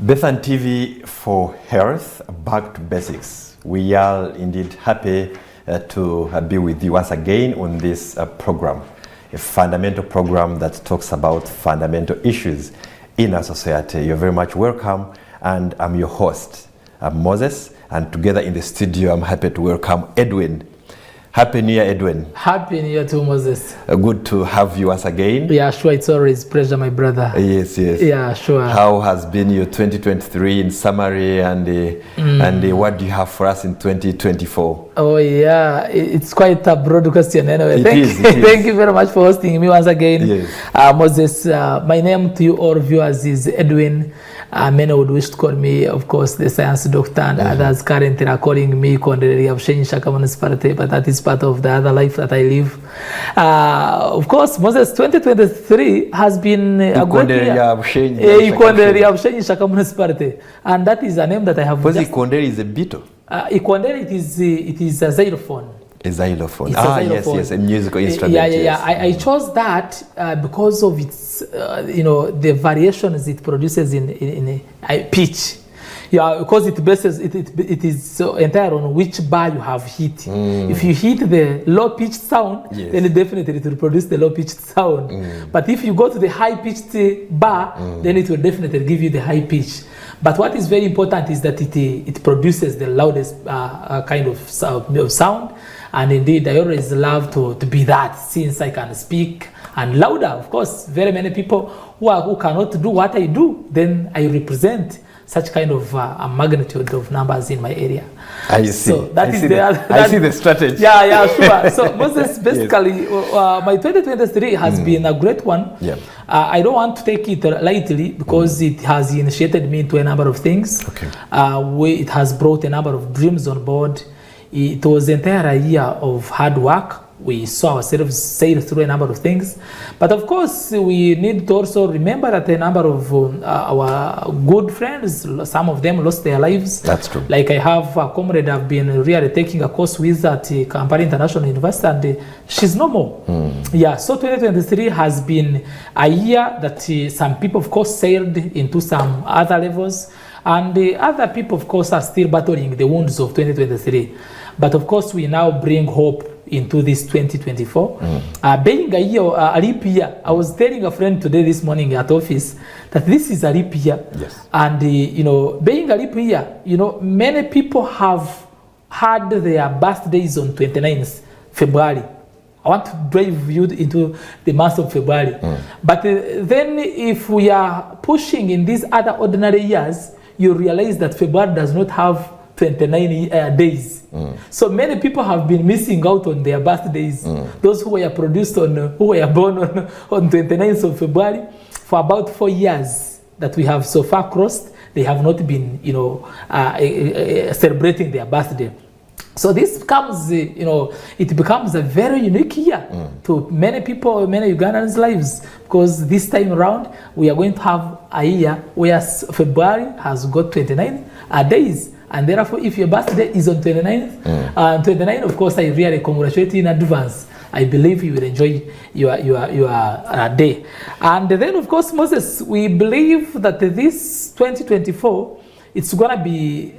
Bethan TV for Health, back to basics. We are indeed happy to be with you once again on this program, a fundamental program that talks about fundamental issues in our society. You're very much welcome, and I'm your host, Moses, and together in the studio, I'm happy to welcome Edwin. Happy New Year, Edwin. Happy New Year too, Moses. Good to have you once again. Yeah, sure. It's always a pleasure, my brother. Yes. Yeah, sure. How has been your 2023 in summary, and what do you have for us in 2024? Oh, yeah. It's quite a broad question anyway. It is. Thank you very much for hosting me once again. Yes. Moses, my name to you all viewers is Edwin. Many would wish to call me, of course, the science doctor, and others currently are calling me Ikondere, but that is part of the other life that I live. Of course, Moses, 2023 has been a good year. Ikondere, and that is a name that I have. Because Ikondere is a beetle. Ikondere, it is a xylophone. A xylophone. Xylophone. Yes, a musical instrument. Yeah. I chose that because of its, the variations it produces in pitch. Yeah, because it is so entire on which bar you have hit. If you hit the low pitched sound, then definitely it will produce the low pitched sound. But if you go to the high pitched bar, then it will definitely give you the high pitch. But what is very important is that it produces the loudest kind of sound. And indeed, I always love to be that, since I can speak and louder. Of course, very many people who cannot do what I do, then I represent such kind of a magnitude of numbers in my area. I see. So that I see the strategy. Yeah, sure. So Moses, basically, my 2023 has been a great one. Yeah. I don't want to take it lightly because it has initiated me into a number of things. Okay. It has brought a number of dreams on board. It was an entire year of hard work. We saw ourselves sail through a number of things. But of course, we need to also remember that a number of our good friends, some of them lost their lives. That's true. Like I have a comrade I've been really taking a course with at Kampala International University, and she's no more. Yeah, so 2023 has been a year that some people, of course, sailed into some other levels. And the other people, of course, are still battling the wounds of 2023. But of course, we now bring hope into this 2024. Being a year, a leap year, I was telling a friend today this morning at office that this is a leap year. Yes. And, being a leap year, many people have had their birthdays on 29th February. I want to drive you into the month of February. But then if we are pushing in these other ordinary years, you realize that February does not have 29 days. So many people have been missing out on their birthdays. Those who were born on 29th of February, for about 4 years that we have so far crossed, they have not been, celebrating their birthday. So this becomes, it becomes a very unique year to many people, many Ugandans' lives, because this time around, we are going to have a year where February has got 29 days. And therefore, if your birthday is on 29th, of course, I really congratulate you in advance. I believe you will enjoy your day. And then, of course, Moses, we believe that this 2024, it's going to be,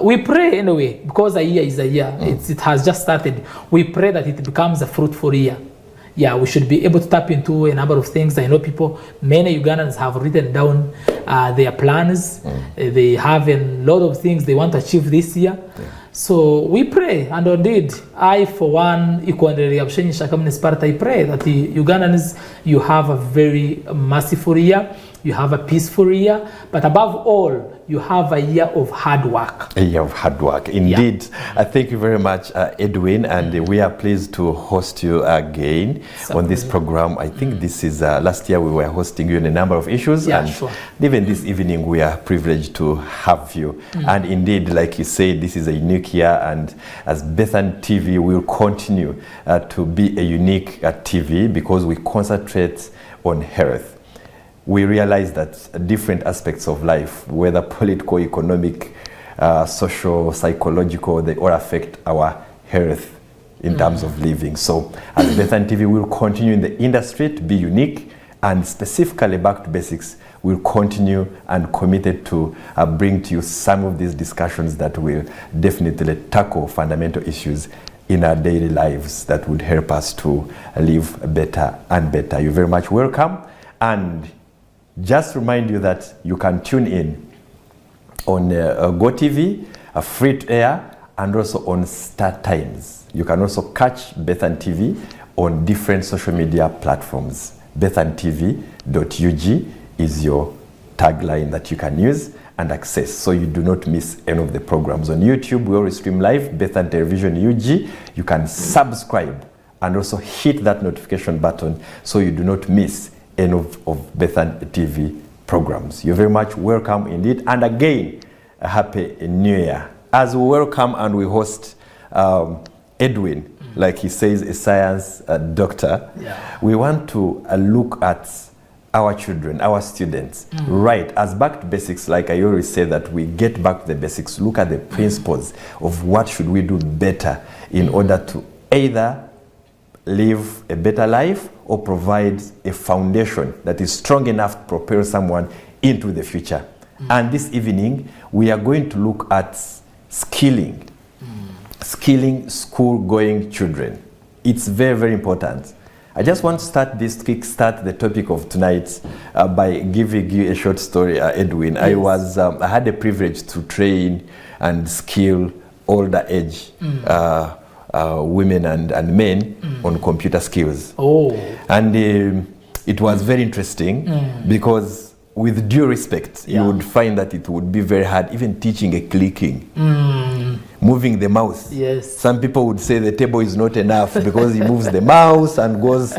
we pray anyway, because a year is a year. It has just started. We pray that it becomes a fruitful year. Yeah, we should be able to tap into a number of things. I know many Ugandans have written down their plans. They have a lot of things they want to achieve this year. So we pray, and indeed, I, for one, Ikondere, I pray that the Ugandans, you have a very merciful year, you have a peaceful year, but above all, you have a year of hard work. A year of hard work, indeed. Yeah. Thank you very much, Edwin, and we are pleased to host you again on this program. I think this is, last year we were hosting you on a number of issues, and even this evening we are privileged to have you. And indeed, like you said, this is a unique year, and as Bethan TV, we will continue to be a unique TV because we concentrate on health. We realize that different aspects of life, whether political, economic, social, psychological, they all affect our health in terms of living. So as Bethan TV, we will continue in the industry to be unique and specifically back to basics we'll continue and committed to bring to you some of these discussions that will definitely tackle fundamental issues in our daily lives that would help us to live better and better. You're very much welcome. And just remind you that you can tune in on GoTV, free to air, and also on Star Times. You can also catch Bethan TV on different social media platforms. BethanTV.ug is your tagline that you can use and access, so you do not miss any of the programs. On YouTube, we always stream live, Bethan Television UG. You can subscribe and also hit that notification button so you do not miss any of Bethan TV programs. You're very much welcome indeed. And again, a happy new year. As we welcome and we host Edwin, like he says, a science doctor, we want to look at our children, our students, right, as back to basics. Like I always say, that we get back to the basics, look at the principles of what should we do better in order to either live a better life or provide a foundation that is strong enough to propel someone into the future. And this evening, we are going to look at skilling school-going children. It's very, very important. I just want to kickstart the topic of tonight by giving you a short story, Edwin. Yes. I had the privilege to train and skill older age women and men on computer skills. And it was very interesting because, with due respect, you would find that it would be very hard, even teaching a clicking, moving the mouse. Yes. Some people would say the table is not enough because he moves the mouse and goes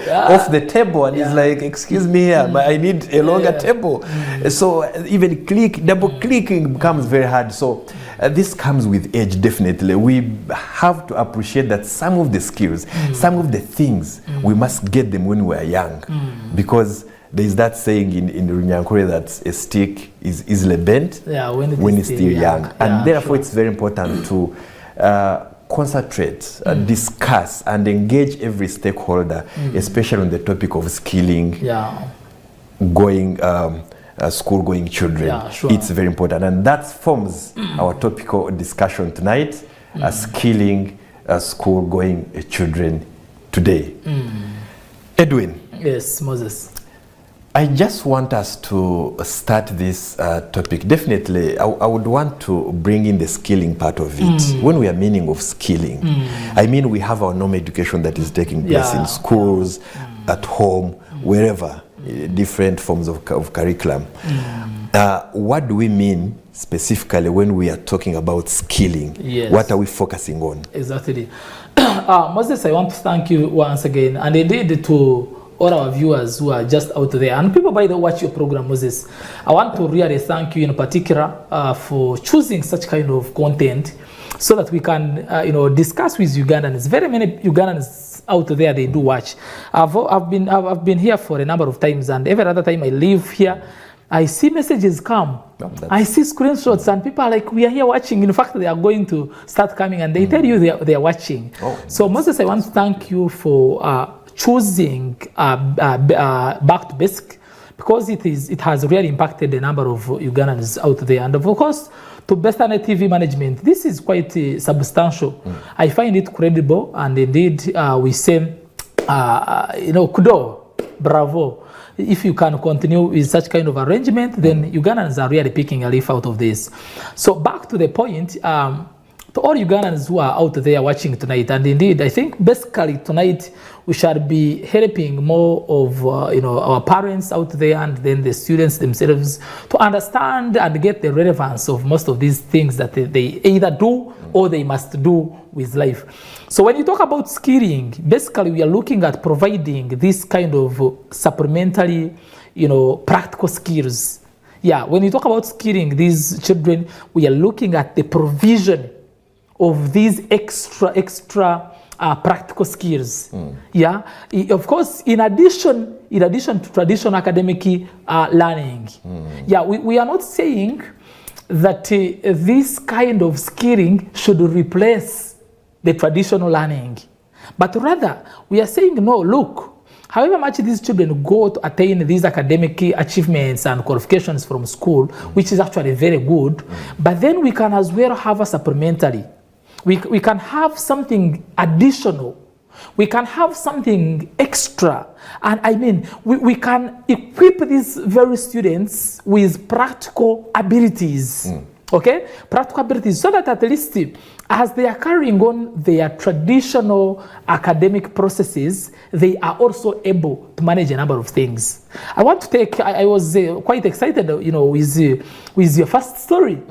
off the table, and he's like, excuse me, I need a longer table. So even double clicking becomes very hard. So this comes with age, definitely. We have to appreciate that some of the skills, some of the things, we must get them when we are young. Because there is that saying in Runyankore that a stick is easily bent when it's still young. And therefore, it's very important to concentrate, discuss, and engage every stakeholder, especially on the topic of skilling school-going children. It's very important, and that forms our topical discussion tonight, skilling school-going children today. Edwin. Yes, Moses. I just want us to start this topic. Definitely, I would want to bring in the skilling part of it. When we are meaning of skilling, I mean we have our normal education that is taking place in schools, at home, wherever, different forms of curriculum. What do we mean specifically when we are talking about skilling? Yes. What are we focusing on? Exactly. Moses, I want to thank you once again, and indeed to all our viewers who are just out there, and people by the watch your program, Moses. I want to really thank you in particular for choosing such kind of content so that we can discuss with Ugandans. Very many Ugandans out there, they do watch. I've been here for a number of times, and every other time I leave here, I see messages come. I see screenshots, and people are like, we are here watching. In fact, they are going to start coming, and they tell you they are watching. So Moses, I want to thank you for choosing back to basic, because it has really impacted a number of Ugandans out there. And of course, to Bethan TV management, this is quite substantial. I find it credible, and indeed we say, kudo, bravo. If you can continue with such kind of arrangement, then Ugandans are really picking a leaf out of this. So back to the point, to all Ugandans who are out there watching tonight, and indeed, I think basically tonight we shall be helping more of our parents out there, and then the students themselves, to understand and get the relevance of most of these things that they either do or they must do with life. So when you talk about skilling, basically we are looking at providing this kind of supplementary, practical skills. Yeah, when you talk about skilling these children, we are looking at the provision of these extra practical skills. Yeah, of course, in addition to traditional academic learning. Yeah, we are not saying that this kind of skilling should replace the traditional learning, but rather we are saying, no, look, however much these children go to attain these academic achievements and qualifications from school, which is actually very good, but then we can as well have a supplementary. We can have something additional. We can have something extra. And I mean, we can equip these very students with practical abilities. Okay? Practical abilities, so that at least as they are carrying on their traditional academic processes, they are also able to manage a number of things. I want to take, I was quite excited, with your first story.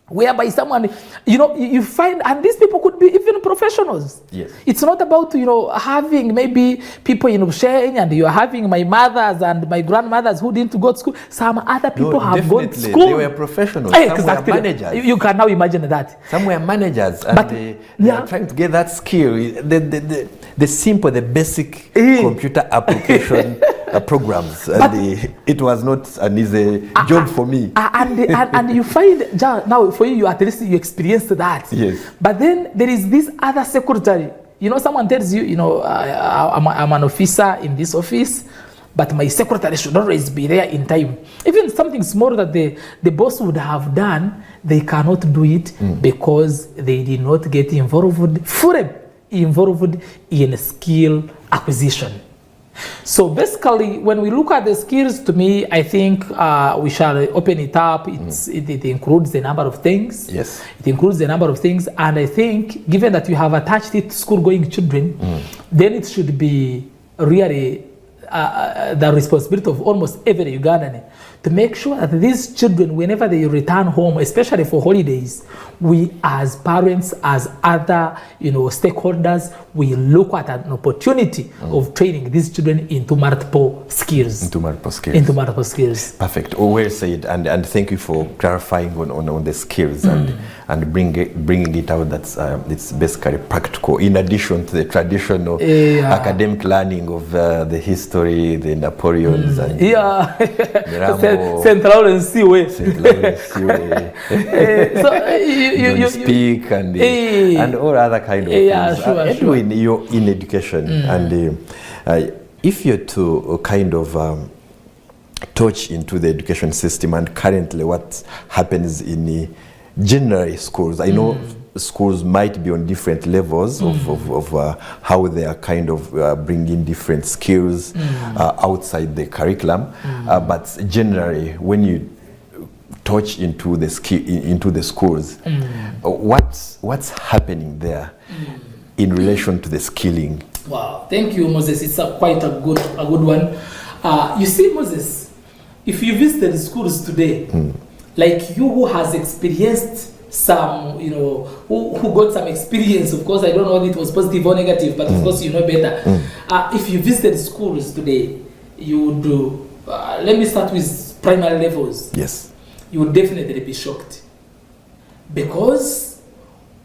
Whereby someone, you find, and these people could be even professionals. Yes. It's not about, having maybe people, sharing, and you're having my mothers and my grandmothers who didn't go to school. Some other people have gone to school. They were professionals. Exactly. Some were managers. You can now imagine that. Some were managers, and they are trying to get that skill. The simple, the basic computer application programs. And it was not an easy job for me. And you find, now for you at least you experienced that. Yes. But then there is this other secretary. Someone tells you, I'm an officer in this office, but my secretary should always be there in time. Even something small that the boss would have done, they cannot do it because they did not get fully involved in skill acquisition. So basically, when we look at the skills, to me, I think we shall open it up. It includes a number of things. Yes. It includes a number of things. And I think, given that you have attached it to school-going children, then it should be really the responsibility of almost every Ugandan to make sure that these children, whenever they return home, especially for holidays, we as parents, as other stakeholders, we look at an opportunity of training these children into multiple skills. Into multiple skills. Perfect. Oh, well said. And thank you for clarifying on the skills and bringing it out that it's basically practical, in addition to the traditional academic learning of the history, the Napoleons, and Central and Seaway. So you speak and all other kind of things. Edwin, you're in education, and if you're to kind of touch into the education system and currently what happens in general schools, I know schools might be on different levels of how they are kind of bringing different skills outside the curriculum, but generally when you touch into the schools, what's happening there in relation to the skilling? Wow, thank you, Moses. It's quite a good one. You see, Moses, if you visit the schools today, like you who has experienced some, who got some experience, of course, I don't know if it was positive or negative, but of course you know better. If you visited schools today, you would do, let me start with primary levels. Yes. You would definitely be shocked. Because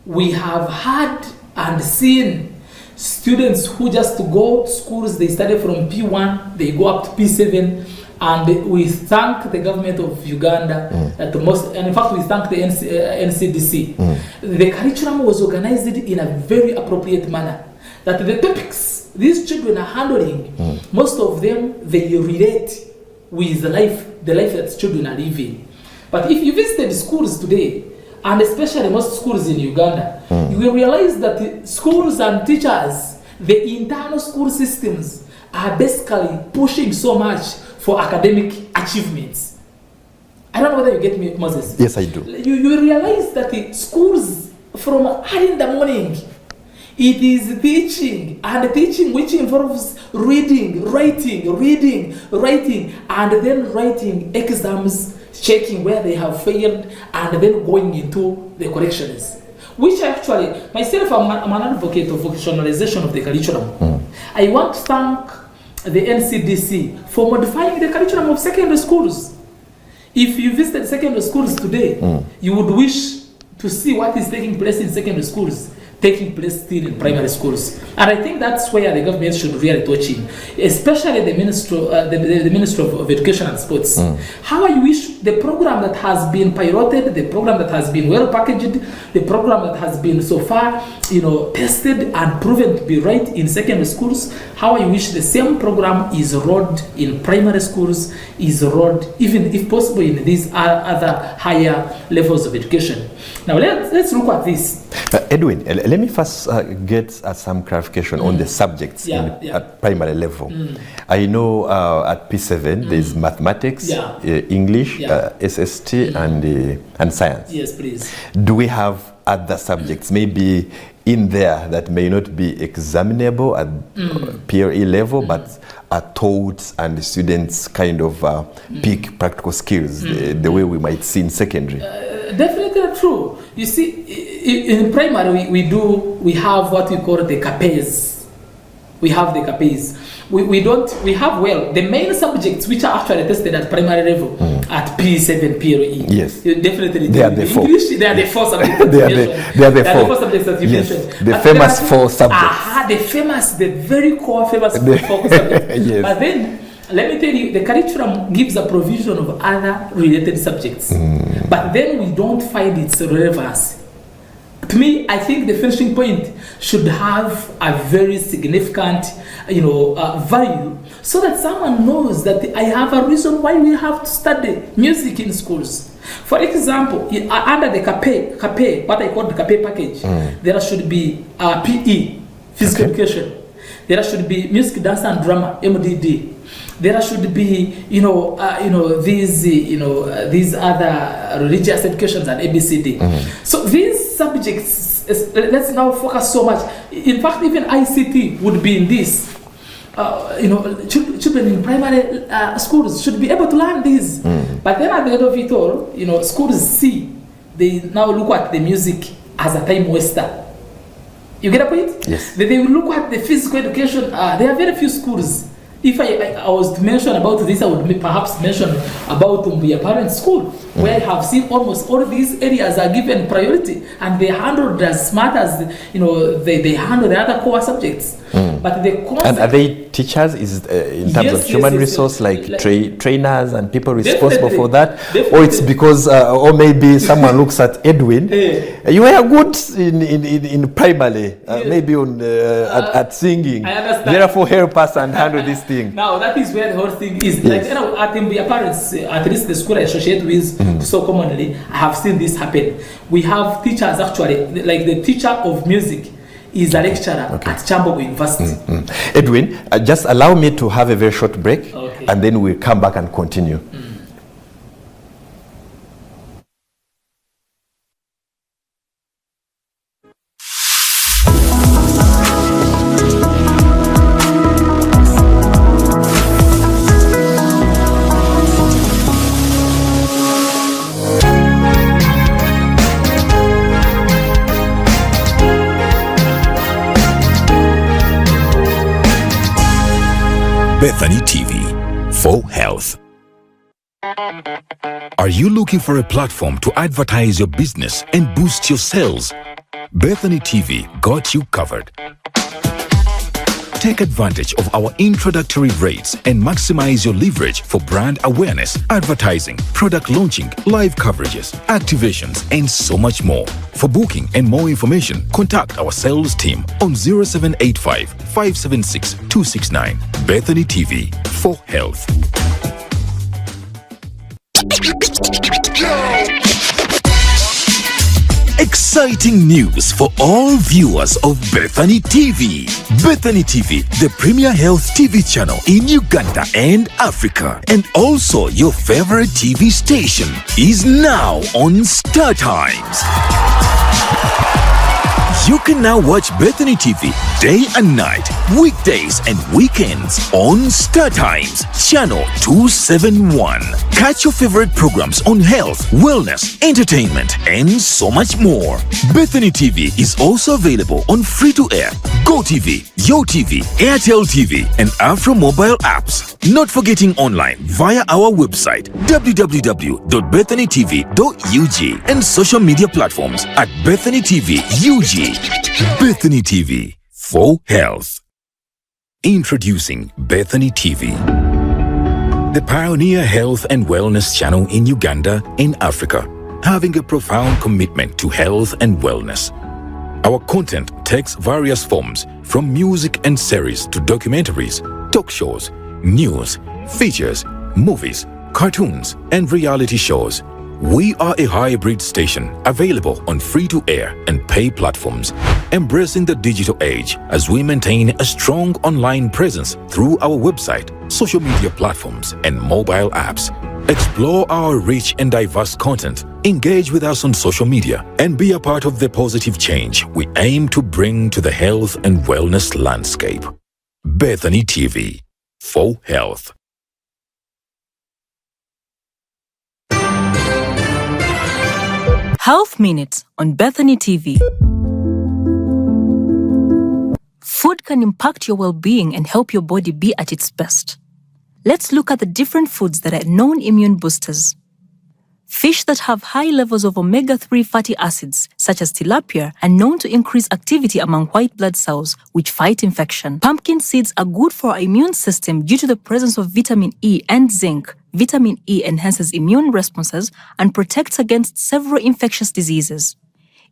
we have had and seen students who just go to schools, they study from P1, they go up to P7, and we thank the government of Uganda that and in fact we thank the NCDC. The curriculum was organized in a very appropriate manner. That the topics these children are handling, most of them, they relate with the life that children are living. But if you visit schools today, and especially most schools in Uganda, you will realize that the schools and teachers, the internal school systems, are basically pushing so much for academic achievements. I don't know whether you get me, Moses. Yes, I do. You realize that the schools, from early in the morning, it is teaching, and teaching which involves reading, writing, and then writing exams, checking where they have failed, and then going into the corrections. Which actually, myself, I'm an advocate of vocationalization of the curriculum. I want to thank the NCDC for modifying the curriculum of secondary schools. If you visited secondary schools today, you would wish to see what is taking place in secondary schools taking place still in primary schools. And I think that's where the government should really touch in, especially the Ministry of Education and Sports. How I wish the program that has been piloted, the program that has been well packaged, the program that has been so far, tested and proven to be right in secondary schools, how I wish the same program is rolled in primary schools, is rolled even if possible in these other higher levels of education. Now let's look at this. Edwin, let me first get some clarification on the subjects at primary level. I know at P7 there's mathematics, English, SST, and science. Yes, please. Do we have other subjects maybe in there that may not be examinable at PRE level, but are taught and the students kind of pick practical skills the way we might see in secondary? Definitely true. You see, in primary we have what we call the CAPEs. We have the CAPEs. We have the main subjects which are actually tested at primary level at P7 PRE. Yes. Definitely. They are the four. English, they are the four subjects. they are the four subjects that you mentioned. The famous four subjects. The very core famous four subjects. Yes. But then, let me tell you, the curriculum gives a provision of other related subjects. But then we don't find its relevance. To me, I think the finishing point should have a very significant, value, so that someone knows that I have a reason why we have to study music in schools. For example, under the CAPE, what I call the CAPE package, there should be PE, physical education. There should be music, dance, and drama, MDD. There should be, these other religious educations and ABCD. So these subjects, let's now focus so much. In fact, even ICT would be in this. Children in primary schools should be able to learn these. But then at the end of it all, schools they now look at the music as a time waster. You get a point? Yes. They will look at the physical education. There are very few schools. If I was to mention about this, I would perhaps mention about Mbuya Parent School, where I have seen almost all these areas are given priority, and they handled as smart as they handle the other core subjects. But the concept, and are they teachers? Is in terms of human resource, like trainers and people responsible for that, or it's because, or maybe someone looks at Edwin. You were good in primary, maybe on at singing. I understand. Therefore, help us and handle this thing. Now that is where the whole thing is. Like at Mbuya Parents, at least the school I associate with so commonly, I have seen this happen. We have teachers actually, like the teacher of music is a lecturer at Chambogo University. Edwin, just allow me to have a very short break, and then we'll come back and continue. Bethany TV for Health. Are you looking for a platform to advertise your business and boost your sales? Bethany TV got you covered. Take advantage of our introductory rates and maximize your leverage for brand awareness, advertising, product launching, live coverages, activations, and so much more. For booking and more information, contact our sales team on 0785 576 269. Bethany TV for Health. Exciting news for all viewers of Bethany TV. Bethany TV, the premier health TV channel in Uganda and Africa, and also your favorite TV station, is now on Star Times. You can now watch Bethany TV day and night, weekdays and weekends on Star Times, channel 271. Catch your favorite programs on health, wellness, entertainment, and so much more. Bethany TV is also available on free-to-air, GoTV, YoTV, Airtel TV, and Afro mobile apps. Not forgetting online via our website www.bethanytv.ug and social media platforms at Bethany TV UG. Bethany TV for Health. Introducing Bethany TV. the pioneer health and wellness channel in Uganda and Africa, having a profound commitment to health and wellness. Our content takes various forms, from music and series to documentaries, talk shows, news, features, movies, cartoons, and reality shows. We are a hybrid station available on free-to-air and pay platforms, embracing the digital age as we maintain a strong online presence through our website, social media platforms, and mobile apps. Explore our rich and diverse content, engage with us on social media, and be a part of the positive change we aim to bring to the health and wellness landscape. Bethany TV, for health. Health Minutes on Bethany TV. Food can impact your well-being and help your body be at its best. Let's look at the different foods that are known immune boosters. Fish that have high levels of omega-3 fatty acids, such as tilapia, are known to increase activity among white blood cells, which fight infection. Pumpkin seeds are good for our immune system due to the presence of vitamin E and zinc. Vitamin E enhances immune responses and protects against several infectious diseases.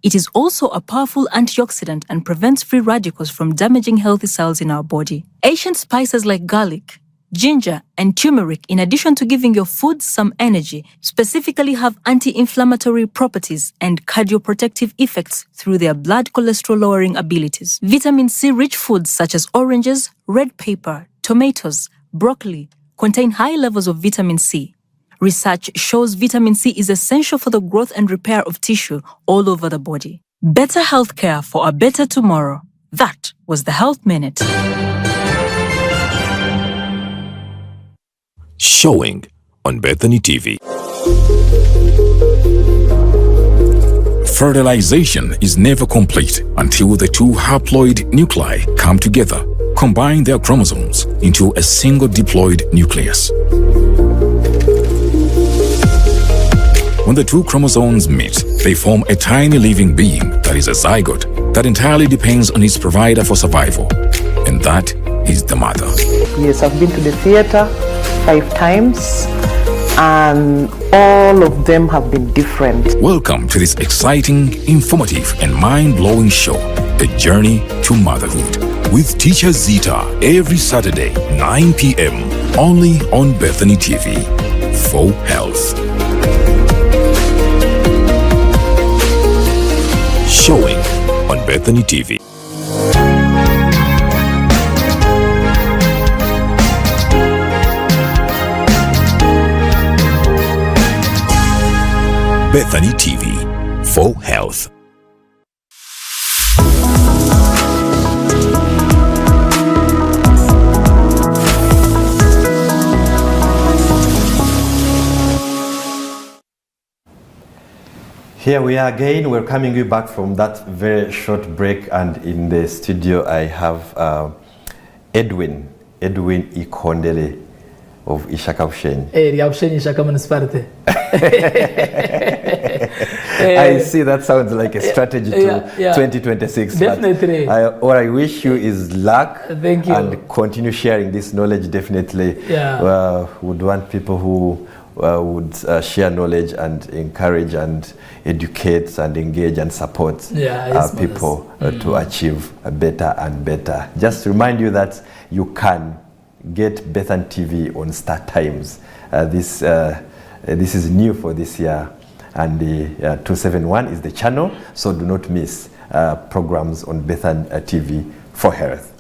It is also a powerful antioxidant and prevents free radicals from damaging healthy cells in our body. Asian spices like garlic, ginger, and turmeric, in addition to giving your food some energy, specifically have anti-inflammatory properties and cardioprotective effects through their blood cholesterol-lowering abilities. Vitamin C-rich foods such as oranges, red pepper, tomatoes, broccoli, contain high levels of vitamin C. Research shows vitamin C is essential for the growth and repair of tissue all over the body. Better healthcare for a better tomorrow. That was the Health Minute. Showing on Bethany TV. Fertilization is never complete until the two haploid nuclei come together, combine their chromosomes into a single diploid nucleus. When the two chromosomes meet, they form a tiny living being that is a zygote that entirely depends on its provider for survival, and that is the mother. Yes, I've been to the theater 5 times, and all of them have been different. Welcome to this exciting, informative, and mind-blowing show, The Journey to Motherhood, with Teacher Zita every Saturday, 9 p.m., only on Bethany TV, for health. Showing on Bethany TV. Bethany TV, for health. Here we are again. We're coming you back from that very short break, and in the studio I have Edwin Ikondere of Ishaka Ushenyi. Ishaka municipality. I see that sounds like a strategy to 2026. Definitely. What I wish you is luck. Thank you. And continue sharing this knowledge. Definitely. Yeah. Would want people who would share knowledge and encourage and educate and engage and support people to achieve better and better. Just to remind you that you can get Bethany TV on Star Times. This is new for this year, and the 271 is the channel, so do not miss programs on Bethany TV for health.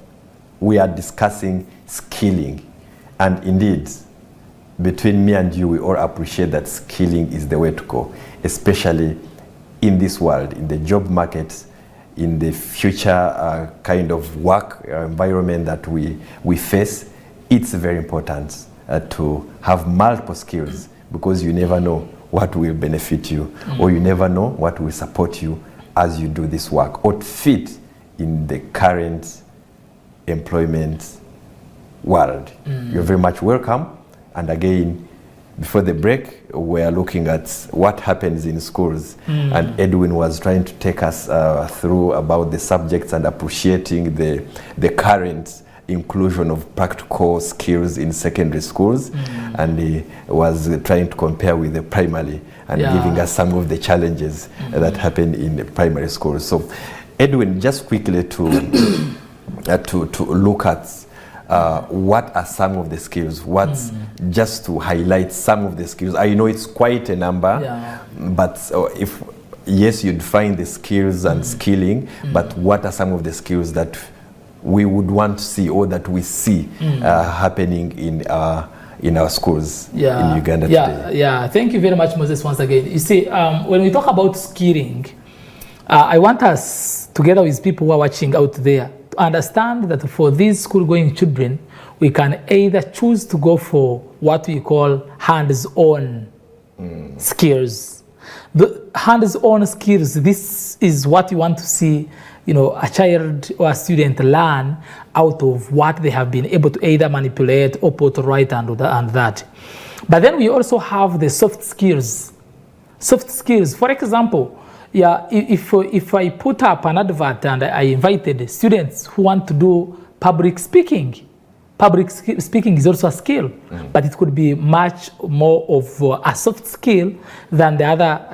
We are discussing skilling, and indeed, between me and you, we all appreciate that skilling is the way to go, especially in this world, in the job market, in the future kind of work environment that we face. It's very important to have multiple skills, because you never know what will benefit you, or you never know what will support you as you do this work, or fit in the current employment world. You're very much welcome. And again, before the break, we're looking at what happens in schools. And Edwin was trying to take us through about the subjects and appreciating the current inclusion of practical skills in secondary schools, and he was trying to compare with the primary and giving us some of the challenges that happen in the primary schools. So, Edwin, just quickly to look at what are some of the skills, just to highlight some of the skills. I know it's quite a number, but if yes, you define the skills and skilling, but what are some of the skills that we would want to see, or that we see happening in our schools in Uganda today? Yeah, thank you very much, Moses, once again. You see, when we talk about skilling, I want us, together with people who are watching out there, to understand that for these school-going children, we can either choose to go for what we call hands-on skills. The hands-on skills, this is what you want to see, a child or a student learn out of what they have been able to either manipulate or put right and that. But then we also have the soft skills. Soft skills, for example, if I put up an advert and I invited students who want to do public speaking, public speaking is also a skill, but it could be much more of a soft skill than the other,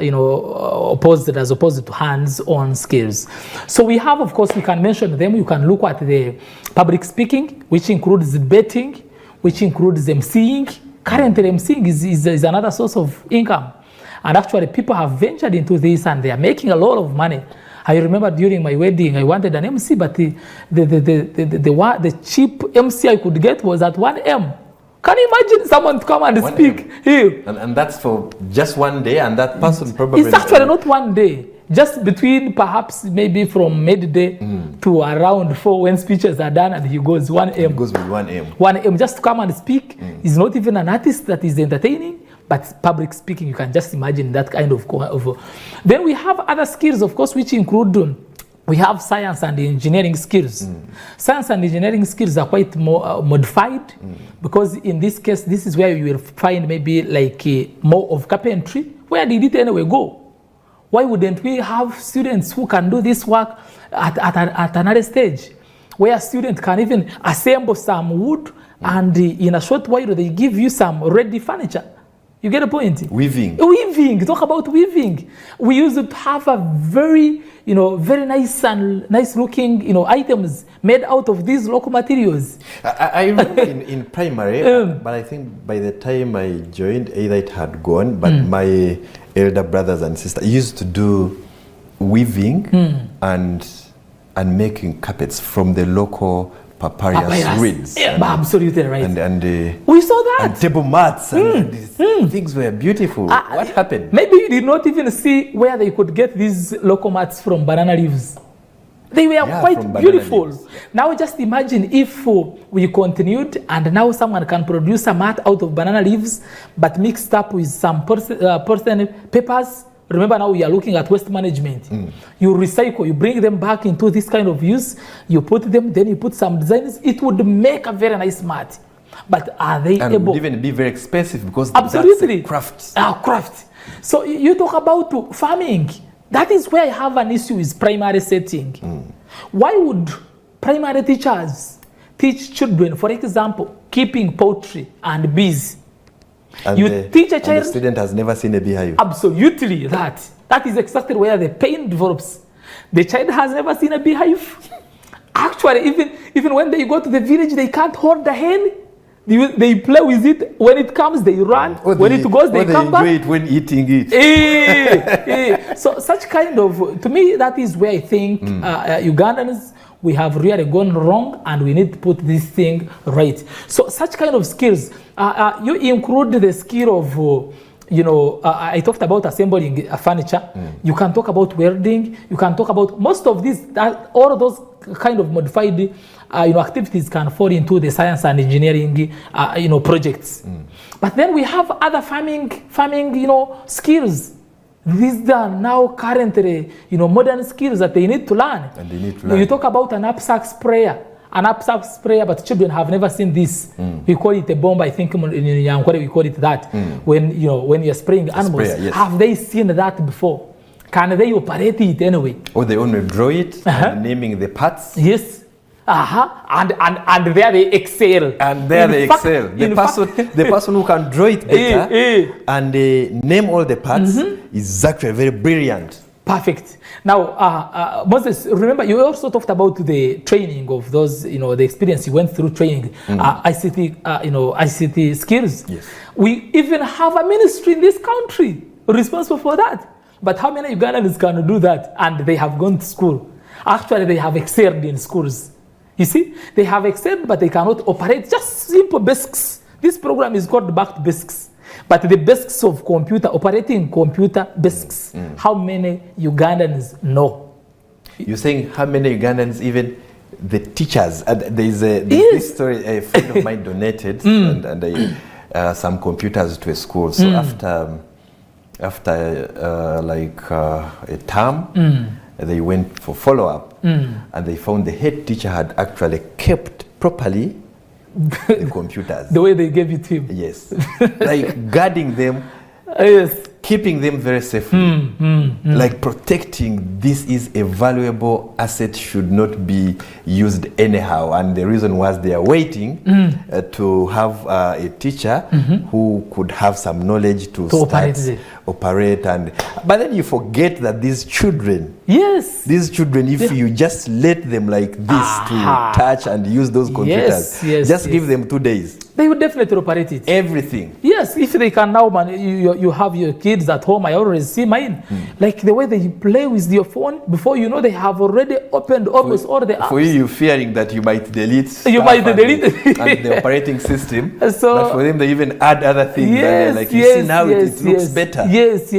as opposed to hands-on skills. So we have, of course, we can mention them. You can look at the public speaking, which includes debating, which includes emceeing. Currently, emceeing is another source of income. And actually, people have ventured into this and they are making a lot of money. I remember during my wedding, I wanted an MC, but the cheap MC I could get was at 1 M. Can you imagine someone to come and speak here? And that's for just one day, and that person probably... It's actually not one day. Just between perhaps maybe from midday to around 4 when speeches are done, and he goes 1 M. He goes with 1 M. 1 M just to come and speak. He's not even an artist that is entertaining. But public speaking, you can just imagine that kind of. Then we have other skills, of course, which include, we have science and engineering skills. Science and engineering skills are quite more modified, because in this case, this is where you will find maybe like more of carpentry. Where did it anyway go? Why wouldn't we have students who can do this work at another stage, where students can even assemble some wood and in a short while they give you some ready furniture? You get a point? Weaving. Talk about weaving. We used to have a very, very nice and nice looking, items made out of these local materials. I remember in primary, but I think by the time I joined, either it had gone, but my elder brothers and sisters used to do weaving and making carpets from the local papyrus reeds. Yeah, absolutely right. And we saw that. And table mats and these things were beautiful. What happened? Maybe you did not even see where they could get these local mats from banana leaves. They were quite beautiful. Now just imagine if we continued and now someone can produce a mat out of banana leaves, but mixed up with some person papers. Remember, now we are looking at waste management. You recycle, you bring them back into this kind of use, you put them, then you put some designs. It would make a very nice mat. But are they able? And would even be very expensive, because absolutely. That's a craft. Craft. So you talk about farming. That is where I have an issue with primary setting. Why would primary teachers teach children, for example, keeping poultry and bees? And you teach a child. And the student has never seen a beehive. Absolutely, that is exactly where the pain develops. The child has never seen a beehive. Actually, even when they go to the village, they can't hold the hen. They play with it. When it comes, they run. When it goes, they come back. They enjoy it when eating it. So such kind of, to me, that is where I think Ugandans, we have really gone wrong, and we need to put this thing right. So such kind of skills, you include the skill of, I talked about assembling furniture. You can talk about welding. You can talk about most of these, all of those kind of modified activities can fall into the science and engineering projects. But then we have other farming skills. These are now currently modern skills that they need to learn. And they need to learn. You talk about an knapsack sprayer. An knapsack sprayer, but children have never seen this. We call it a bomb. I think in Yankore we call it that. When you're spraying animals, sprayer, yes. Have they seen that before? Can they operate it anyway? Or they only draw it, and naming the parts. Yes. And there they excel. And there they excel. The person who can draw it better and name all the parts is actually very brilliant. Perfect. Now, Moses, remember you also talked about the training of those, the experience you went through training, ICT skills. Yes. We even have a ministry in this country responsible for that. But how many Ugandans can do that? And they have gone to school. Actually, they have excelled in schools. You see, they have excelled, but they cannot operate just simple basics. This program is called Back to Basics. But the basics of operating computer basics, how many Ugandans know? You're saying how many Ugandans, even the teachers, there's this story, a friend of mine donated some computers to a school. So after a term, they went for follow-up, and they found the head teacher had actually kept properly the computers. The way they gave it to him. Yes. Like guarding them. Yes. Keeping them very safely. Like protecting, this is a valuable asset, should not be used anyhow. And the reason was they are waiting to have a teacher who could have some knowledge to operate. But then you forget that these children, if you just let them like this to touch and use those computers, just give them 2 days. They would definitely operate it. Everything. Yes, if they can now, you have your kids at home. I already see mine. Like the way they play with your phone, before you know they have already opened almost all the apps. For you, you're fearing that you might delete and the operating system. So, but for them, they even add other things. It looks better. Yes.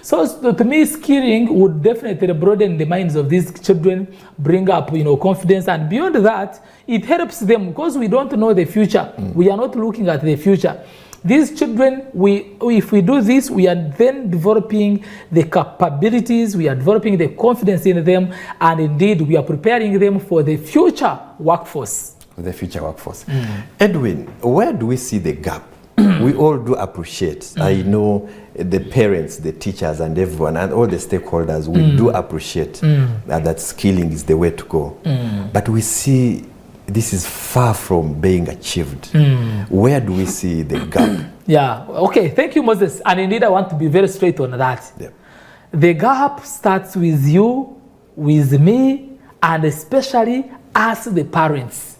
So to me, skilling would definitely broaden the minds of these children, bring up confidence, and beyond that, it helps them because we don't know the future. We are not looking at the future. These children, if we do this, we are then developing the capabilities, we are developing the confidence in them, and indeed we are preparing them for the future workforce. Edwin, where do we see the gap? We all do appreciate. I know the parents, the teachers, and everyone, and all the stakeholders, we do appreciate that skilling is the way to go. But we see this is far from being achieved. Where do we see the gap? Okay, thank you, Moses. And indeed, I want to be very straight on that. The gap starts with you, with me, and especially us, the parents.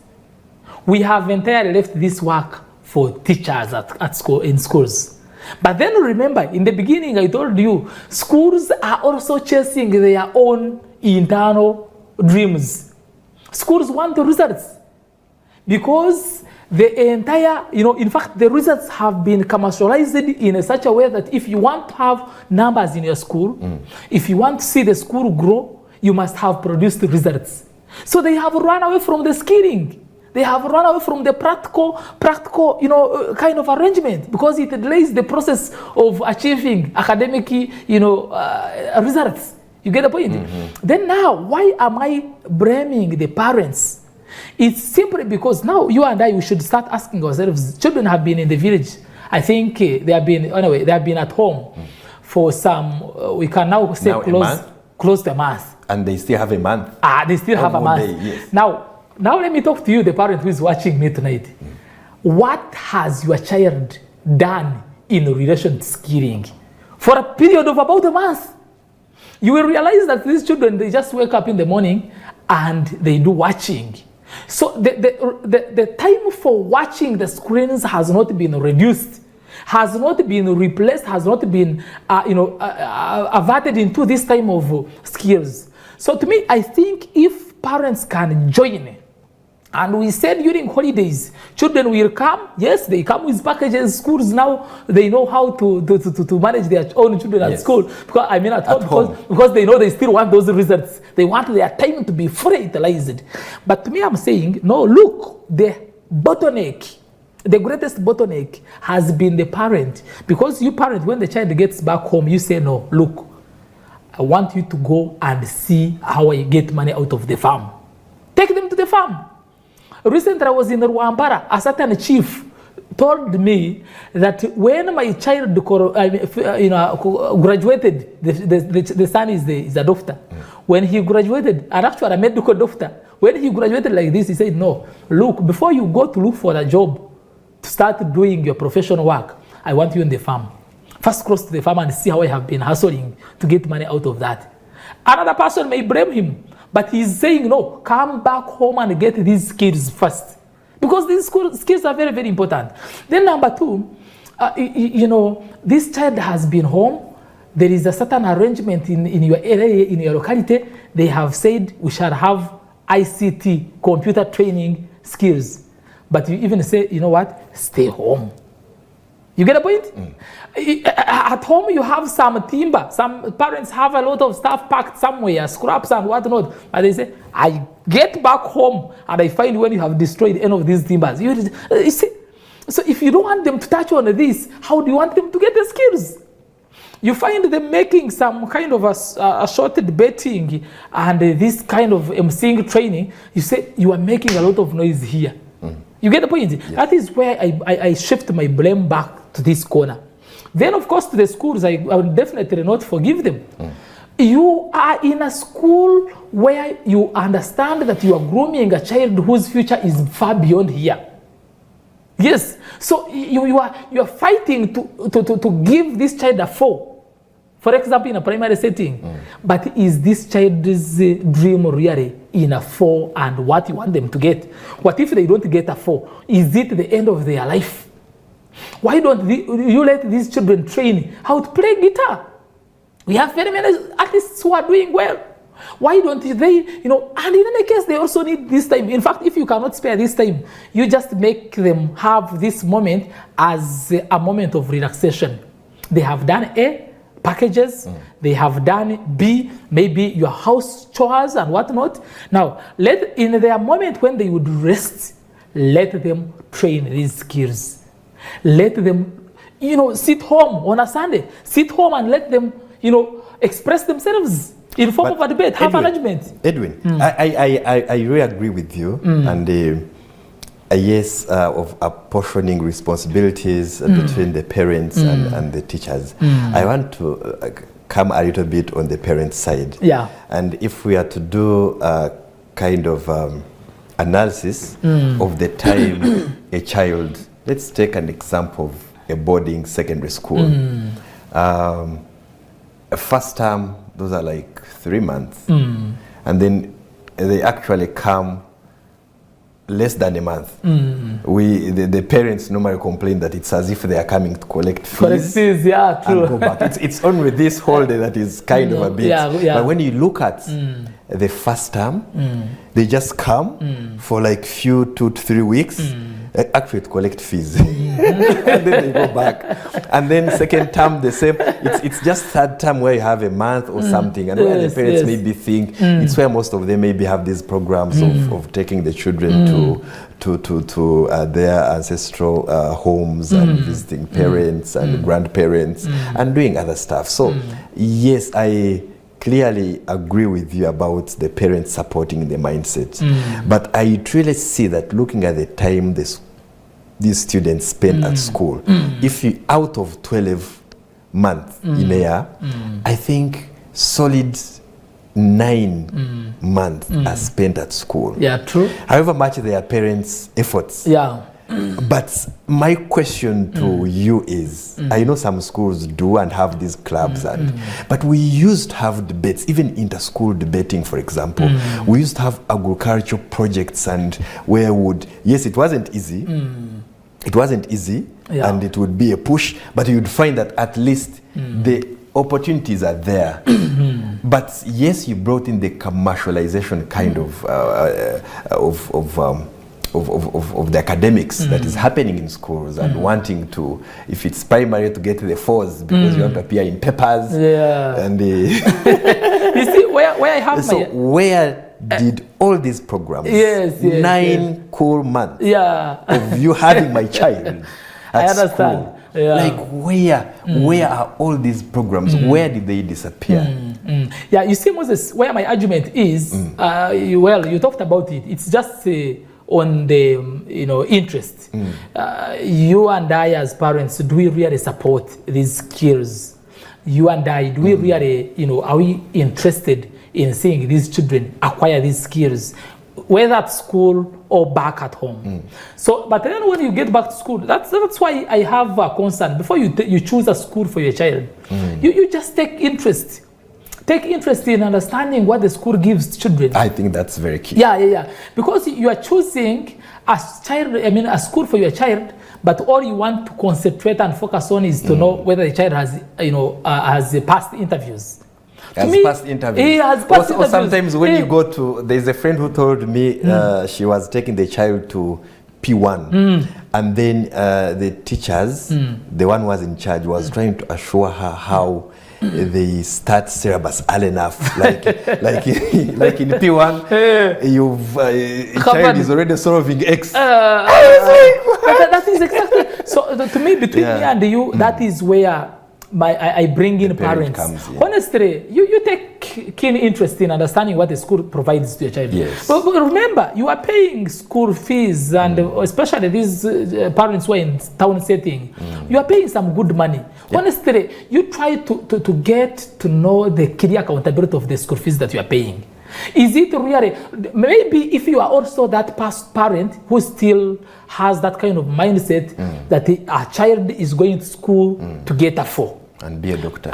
We have entirely left this work for teachers at school, in schools. But then remember, in the beginning, I told you, schools are also chasing their own internal dreams. Schools want the results. Because the entire, in fact, the results have been commercialized in such a way that if you want to have numbers in your school, if you want to see the school grow, you must have produced results. So they have run away from the skilling. They have run away from the practical, kind of arrangement, because it delays the process of achieving academic, results. You get the point? Then now, why am I blaming the parents? It's simply because now you and I, we should start asking ourselves. Children have been in the village. I think they have been at home for some, we can now say close to a month. And they still have a month. They still have a month. Day, yes. Now let me talk to you, the parent who is watching me tonight. What has your child done in relation to skilling for a period of about a month? You will realize that these children, they just wake up in the morning and they do watching. So the time for watching the screens has not been reduced, has not been replaced, has not been averted into this time of skills. So to me, I think if parents can join, and we said during holidays, children will come. Yes, they come with packages. Schools now, they know how to manage their own children at school. Because at home. Because they know they still want those results. They want their time to be fully utilized. But to me, I'm saying, no, look, the bottleneck, the greatest bottleneck has been the parent. Because you parent, when the child gets back home, you say, no, look, I want you to go and see how I get money out of the farm. Take them to the farm. Recently, I was in Rwambara. A certain chief told me that when my child graduated, the son is a doctor. When he graduated, and actually a medical doctor, when he graduated like this, he said, no, look, before you go to look for a job, to start doing your professional work, I want you in the farm. First cross to the farm and see how I have been hustling to get money out of that. Another person may blame him, but he's saying, no, come back home and get these skills first. Because these skills are very, very important. Then number two, this child has been home. There is a certain arrangement in your area, in your locality. They have said we shall have ICT, computer training skills. But you even say, you know what, stay home. You get a point? At home, you have some timber. Some parents have a lot of stuff packed somewhere, scraps and whatnot. But they say, I get back home and I find when you have destroyed any of these timbers. You see, so if you don't want them to touch on this, how do you want them to get the skills? You find them making some kind of a shorted betting and this kind of emceeing training. You say, you are making a lot of noise here. You get the point? Yes. That is where I shift my blame back to this corner. Then, of course, to the schools, I will definitely not forgive them. You are in a school where you understand that you are grooming a child whose future is far beyond here. Yes. So you are fighting to give this child a 4. For example, in a primary setting. But is this child's dream really in a 4 and what you want them to get? What if they don't get a 4? Is it the end of their life? Why don't you let these children train how to play guitar? We have very many artists who are doing well. Why don't they, and in any case, they also need this time. In fact, if you cannot spare this time, you just make them have this moment as a moment of relaxation. They have done A, packages, they have done B, maybe your house chores and whatnot. Now, in their moment when they would rest, let them train these skills. Let them, sit home on a Sunday. Sit home and let them, express themselves in form of a debate, have an argument. Edwin, I really agree with you. And yes, of apportioning responsibilities between the parents and the teachers. I want to come a little bit on the parent side. Yeah. And if we are to do a kind of analysis of the time a child, let's take an example of a boarding secondary school. First term, those are like 3 months. And then they actually come less than a month. The parents normally complain that it's as if they are coming to collect fees. Yeah, true. And go back. It's only this holiday that is kind of a bit. Yeah. But when you look at the first term, they just come for like 2 to 3 weeks. Actually to collect fees. And then they go back. And then second term the same. It's just third term where you have a month or something, and where the parents maybe think it's where most of them maybe have these programs of taking the children to their ancestral homes and visiting parents and grandparents and doing other stuff. So yes, I clearly agree with you about the parents supporting the mindset. But I truly see that looking at the time these students spend at school, if you out of 12 months in a year, I think solid 9 months are spent at school. Yeah, true. However much their parents' efforts. Yeah. But my question to you is, I know some schools do and have these clubs, but we used to have debates, even inter-school debating, for example. We used to have agricultural projects, and where yes, it wasn't easy. It wasn't easy, and it would be a push, but you'd find that at least the opportunities are there. But yes, you brought in the commercialization kind of the academics that is happening in schools, and wanting to, if it's primary, to get the 4s because you want to appear in papers. Yeah. And you see where I have so where did all these programs, 9 cool months of you having my child at I understand. school, like where are all these programs? Where did they disappear? Yeah, you see, Moses, where my argument is, you talked about it. It's just on the interest. You and I as parents, do we really support these skills? You and I, do we really, are we interested in seeing these children acquire these skills, whether at school or back at home? So, but then when you get back to school, that's why I have a concern. Before you choose a school for your child, you just take interest. Take interest in understanding what the school gives children. I think that's very key. Yeah. Because you are choosing a school for your child, but all you want to concentrate and focus on is to know whether the child has passed interviews. Passed interviews. Or sometimes when you go to, there's a friend who told me she was taking the child to P1, and then the teachers, the one who was in charge, was trying to assure her how they start syllabus early enough, like in P1, you've child is already solving X. That is exactly. So to me, between me and you, that is where I bring in parents. Honestly, you take keen interest in understanding what the school provides to your child. Yes. But remember, you are paying school fees, and especially these parents who are in town setting, you are paying some good money. Honestly, you try to get to know the clear accountability of the school fees that you are paying. Is it really, maybe if you are also that past parent who still has that kind of mindset that a child is going to school to get a 4 and be a doctor,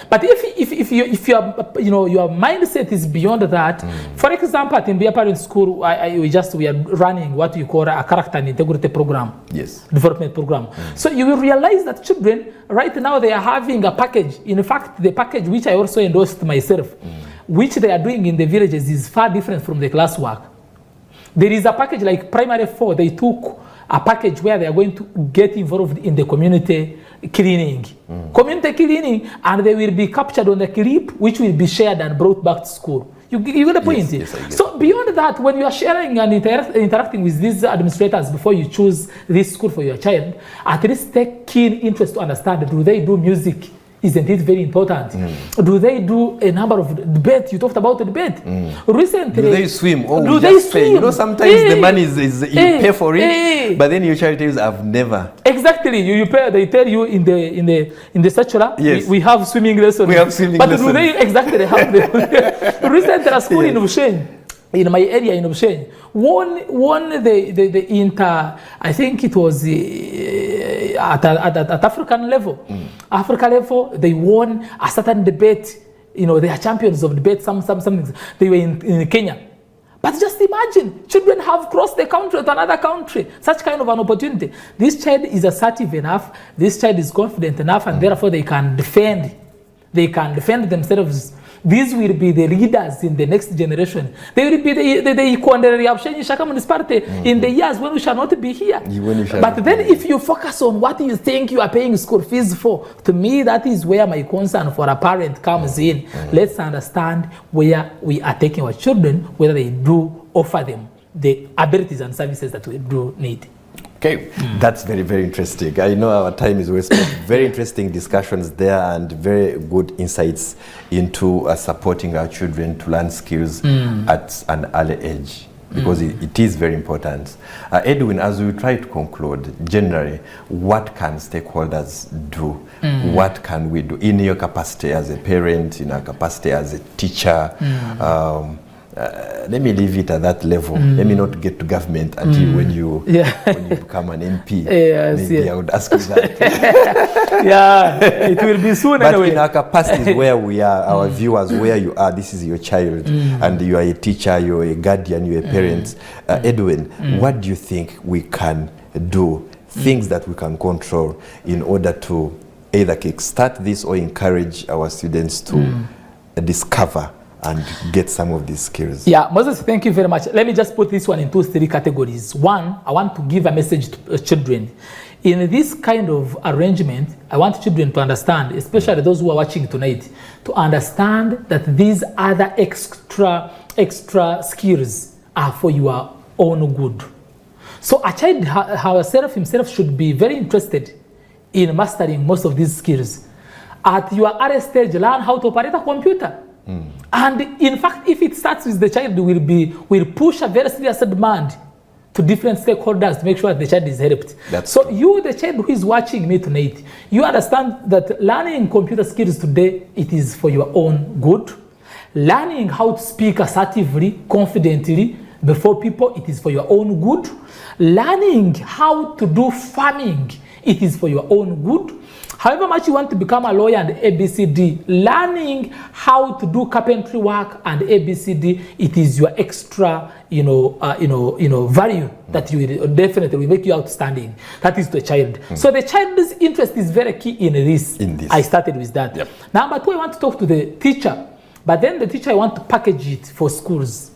but if your mindset is beyond that, for example, at Mbia Parent School, we are running what you call a character and integrity program, development program. So you will realize that children right now, they are having a package. In fact, the package which I also endorsed myself, which they are doing in the villages, is far different from the classwork. There is a package like primary 4, they took a package where they are going to get involved in the community cleaning. Community cleaning, and they will be captured on a clip which will be shared and brought back to school. You get the point? Yes, so beyond that, when you are sharing and interacting with these administrators before you choose this school for your child, at least take keen interest to understand, do they do music? Isn't it very important? Do they do a number of debate? You talked about the debate. Recently, do they swim? Do they swim? Sometimes the money is you pay for it, but then your child tells, I've never. Exactly, you pay. They tell you in the secular, we have swimming lessons. We have swimming lessons. But do they exactly have the recently a school in Ushen, in my area in Ushen, won the inter, I think it was at African level. Africa level, they won a certain debate. They are champions of debate. Something. They were in Kenya. But just imagine, children have crossed the country to another country. Such kind of an opportunity. This child is assertive enough. This child is confident enough, and therefore they can defend. They can defend themselves. These will be the leaders in the next generation. They will be the Ikondere Shaka municipality in the years when we shall not be here. But then if you focus on what you think you are paying school fees for, to me, that is where my concern for a parent comes in. Let's understand where we are taking our children, whether they do offer them the abilities and services that we do need. Okay, that's very, very interesting. I know our time is wasted. Very interesting discussions there and very good insights into supporting our children to learn skills at an early age, because it is very important. Edwin, as we try to conclude, generally, what can stakeholders do? What can we do in your capacity as a parent, in our capacity as a teacher? Let me leave it at that level. Let me not get to government until when you become an MP. Maybe I would ask you that. It will be soon. But anyway. In our capacities where we are, our viewers, where you are, this is your child, and you are a teacher, you're a guardian, you're a parent. Edwin, what do you think we can do? Things that we can control in order to either kickstart this or encourage our students to discover and get some of these skills. Yeah, Moses, thank you very much. Let me just put this one into 3 categories. One, I want to give a message to children. In this kind of arrangement, I want children to understand, especially those who are watching tonight, to understand that these other extra skills are for your own good. So a child himself should be very interested in mastering most of these skills. At your early stage, learn how to operate a computer. And in fact, if it starts with the child, will push a very serious demand to different stakeholders to make sure that the child is helped. So you, the child who is watching me tonight, you understand that learning computer skills today, it is for your own good. Learning how to speak assertively, confidently before people, it is for your own good. Learning how to do farming, it is for your own good. However much you want to become a lawyer and ABCD, learning how to do carpentry work and ABCD, it is your extra, value that you will definitely make you outstanding. That is the child. So the child's interest is very key in this. I started with that. Yep. Number two, I want to talk to the teacher, but then the teacher, I want to package it for schools.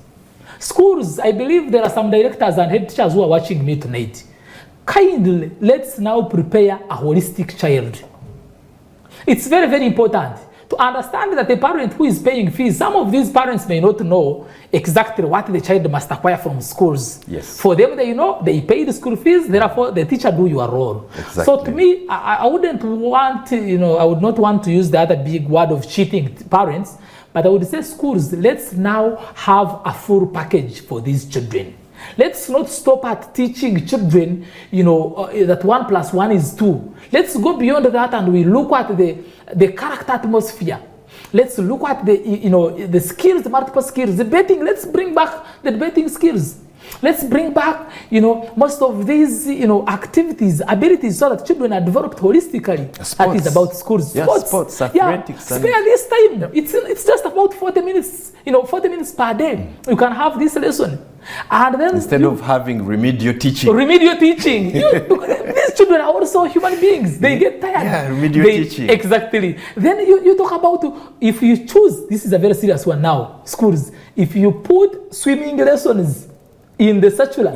Schools, I believe there are some directors and head teachers who are watching me tonight. Kindly, let's now prepare a holistic child. It's very, very important to understand that the parent who is paying fees, some of these parents may not know exactly what the child must acquire from schools. Yes. For them, they pay the school fees, therefore the teacher do your role. Exactly. So to me, I wouldn't want, I would not want to use the other big word of cheating parents, but I would say schools, let's now have a full package for these children. Let's not stop at teaching children, that 1 + 1 is 2. Let's go beyond that and we look at the character atmosphere. Let's look at the skills, the multiple skills, debating. Let's bring back the debating skills. Let's bring back, most of these, activities, abilities, so that children are developed holistically. Sports. That is about schools. Yeah, sports, athletics. Yeah, spare this time. It's just about 40 minutes, 40 minutes per day. You can have this lesson. And then instead of having remedial teaching. These children are also human beings. They get tired. Yeah, remedial teaching. Exactly. Then you talk about, if you choose, this is a very serious one now, schools, if you put swimming lessons in the circular,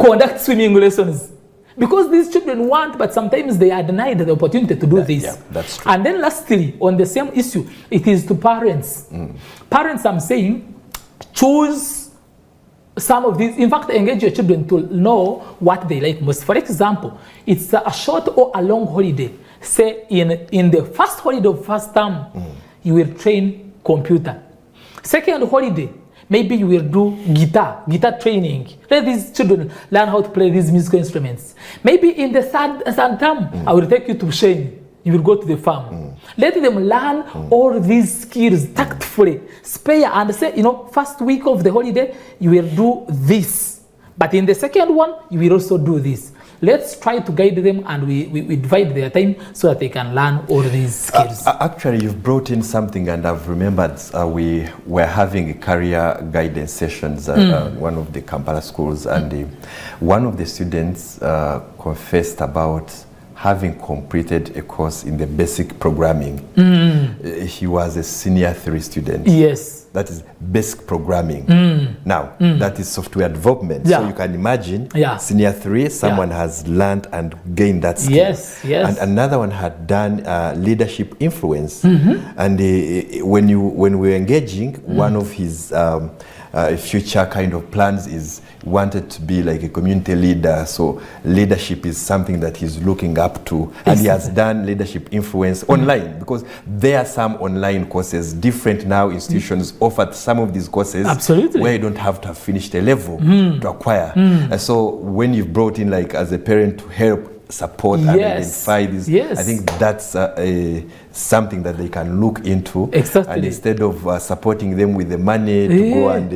conduct swimming lessons. Because these children want, but sometimes they are denied the opportunity to do this. Yeah, that's true. And then lastly, on the same issue, it is to parents. Parents, I'm saying, choose some of these. In fact, engage your children to know what they like most. For example, it's a short or a long holiday. Say in the first holiday of first term, you will train computer. Second holiday, maybe you will do guitar training. Let these children learn how to play these musical instruments. Maybe in the third term, I will take you to Shane. You will go to the farm. Let them learn all these skills tactfully. Spare and say, first week of the holiday, you will do this. But in the second one, you will also do this. Let's try to guide them and we divide their time so that they can learn all these skills. Actually, you've brought in something, and I've remembered we were having career guidance sessions at one of the Kampala schools, and one of the students confessed about having completed a course in the basic programming. He was a senior 3 student. Yes. That is basic programming. Now, that is software development. Yeah. So you can imagine, senior 3, someone has learned and gained that skill. Yes. And another one had done leadership influence. And when we were engaging, one of his future kind of plans is wanted to be like a community leader. So leadership is something that he's looking up to. And he has done leadership influence online, because there are some online courses. Different now institutions offer some of these courses. Absolutely. Where you don't have to have finished a level to acquire. And so when you've brought in, like, as a parent to help support and identify this, I think that's something that they can look into. Exactly. And instead of supporting them with the money to go and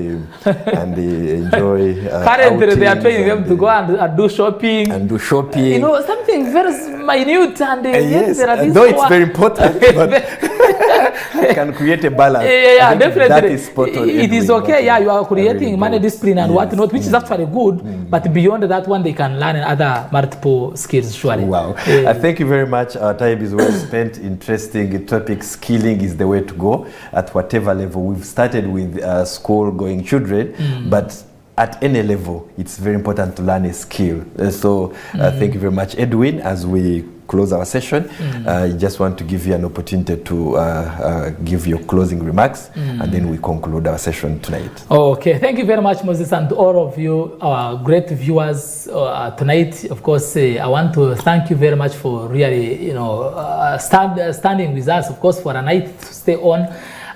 enjoy currently they are training them to go and do shopping. Something very minute, and yes, there are these though it's very important, but can create a balance. Definitely. That is spot on. It is okay. You are creating money discipline and whatnot, which is actually good. But beyond that one, they can learn other multiple skills. Surely. Wow. Thank you very much. Our time is well spent. Interesting topic. Skilling is the way to go at whatever level. We've started with school-going children, but at any level, it's very important to learn a skill. Thank you very much, Edwin. As we close our session, I just want to give you an opportunity to give your closing remarks, and then we conclude our session tonight. Okay, thank you very much, Moses, and to all of you, our great viewers tonight. Of course, I want to thank you very much for really, standing with us, of course, for a night to stay on.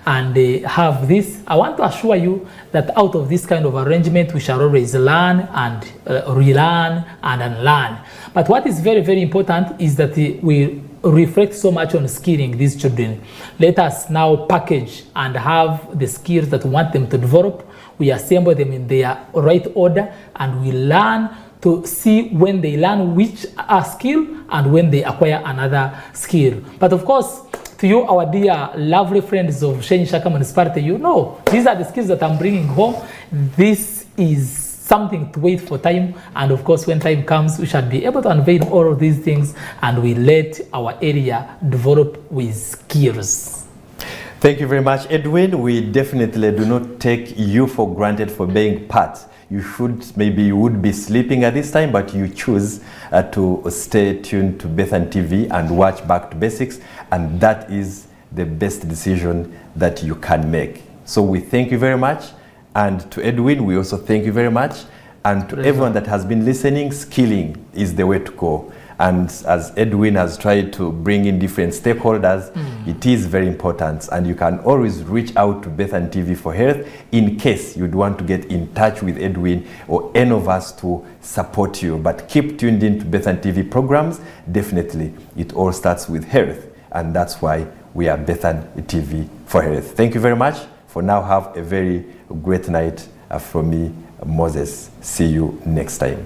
and have this. I want to assure you that out of this kind of arrangement, we shall always learn and relearn and unlearn. But what is very, very important is that we reflect so much on skilling these children. Let us now package and have the skills that we want them to develop. We assemble them in their right order, and we learn to see when they learn which skill and when they acquire another skill. But of course, to you, our dear lovely friends of Shenyi Shaka Municipality, you know, these are the skills that I'm bringing home. This is something to wait for time, and of course, when time comes, we shall be able to unveil all of these things, and we let our area develop with skills. Thank you very much, Edwin. We definitely do not take you for granted for being part. Maybe you would be sleeping at this time, but you choose to stay tuned to Bethany TV and watch Back to Basics, and that is the best decision that you can make. So we thank you very much, and to Edwin, we also thank you very much, and to everyone that has been listening, skilling is the way to go. And as Edwin has tried to bring in different stakeholders, it is very important. And you can always reach out to Bethany TV for Health in case you'd want to get in touch with Edwin or any of us to support you. But keep tuned in to Bethany TV programs. Definitely, it all starts with health. And that's why we are Bethany TV for Health. Thank you very much. For now, have a very great night from me, Moses. See you next time.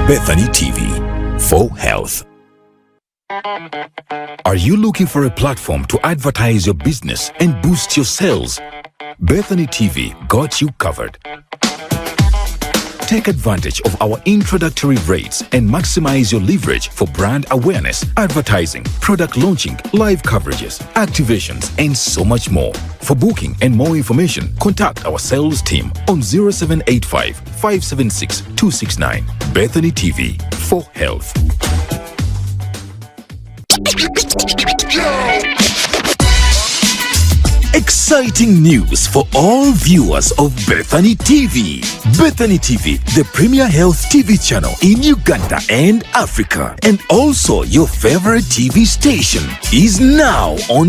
Bethany TV for Health. Are you looking for a platform to advertise your business and boost your sales? Bethany TV got you covered. Take advantage of our introductory rates and maximize your leverage for brand awareness, advertising, product launching, live coverages, activations, and so much more. For booking and more information, contact our sales team on 0785 576 269. Bethany TV for Health. Exciting news for all viewers of Bethany TV. Bethany TV, the premier health TV channel in Uganda and Africa, and also your favorite TV station, is now on